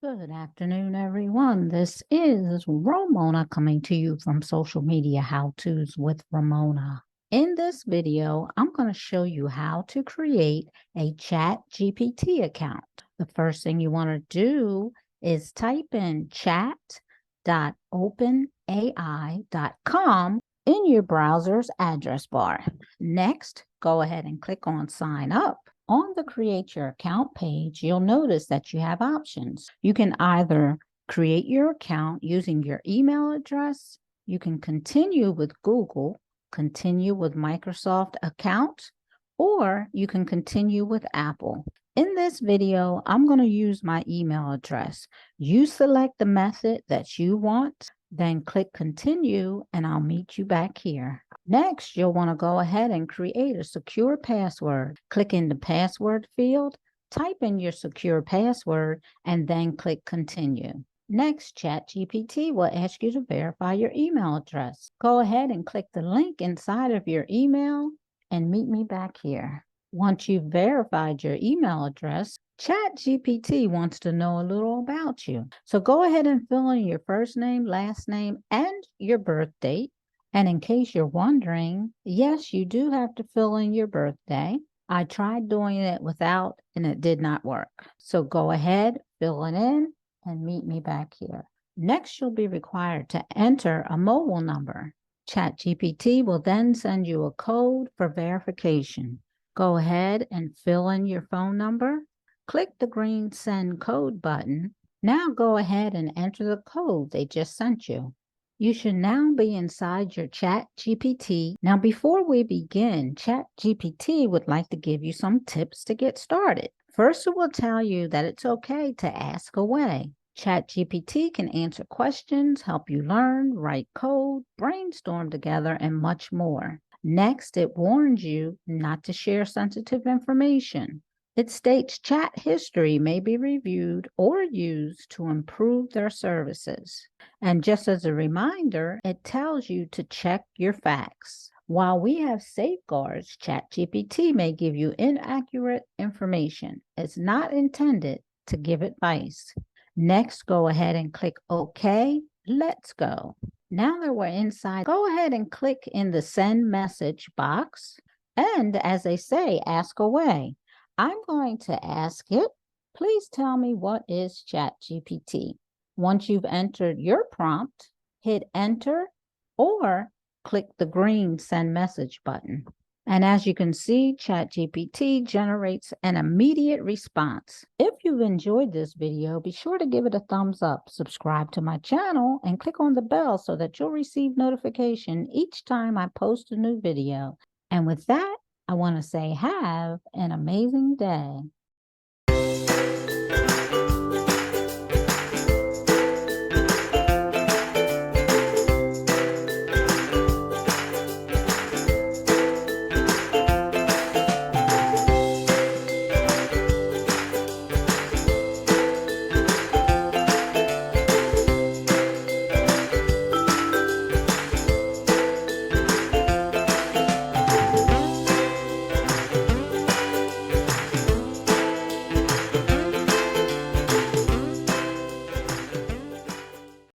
Good afternoon, everyone. This is Romona coming to you from Social Media How-Tos with Ramona. In this video, I'm going to show you how to create a ChatGPT account. The first thing you want to do is type in chat.openai.com in your browser's address bar. Next, go ahead and click on Sign Up. On the Create Your Account page, you'll notice that you have options. You can either create your account using your email address, you can continue with Google, continue with Microsoft account, or you can continue with Apple. In this video, I'm going to use my email address. You select the method that you want, then click continue, and I'll meet you back here. Next, you'll want to go ahead and create a secure password. Click in the password field, type in your secure password, and then click continue. Next, ChatGPT will ask you to verify your email address. Go ahead and click the link inside of your email and meet me back here. Once you've verified your email address, ChatGPT wants to know a little about you. So go ahead and fill in your first name, last name, and your birth date. And in case you're wondering, yes, you do have to fill in your birthday. I tried doing it without, and it did not work. So go ahead, fill it in, and meet me back here. Next, you'll be required to enter a mobile number. ChatGPT will then send you a code for verification. Go ahead and fill in your phone number. Click the green Send Code button. Now go ahead and enter the code they just sent you. You should now be inside your ChatGPT. Now, before we begin, ChatGPT would like to give you some tips to get started. First, it will tell you that it's okay to ask away. ChatGPT can answer questions, help you learn, write code, brainstorm together, and much more. Next, it warns you not to share sensitive information. It states chat history may be reviewed or used to improve their services. And just as a reminder, it tells you to check your facts. While we have safeguards, ChatGPT may give you inaccurate information. It's not intended to give advice. Next, go ahead and click OK. Let's go. Now that we're inside, go ahead and click in the Send Message box. And as they say, ask away. I'm going to ask it, please tell me what is ChatGPT. Once you've entered your prompt, hit enter or click the green Send Message button. And as you can see, ChatGPT generates an immediate response. If you've enjoyed this video, be sure to give it a thumbs up, subscribe to my channel, and click on the bell so that you'll receive notification each time I post a new video. And with that, I want to say have an amazing day.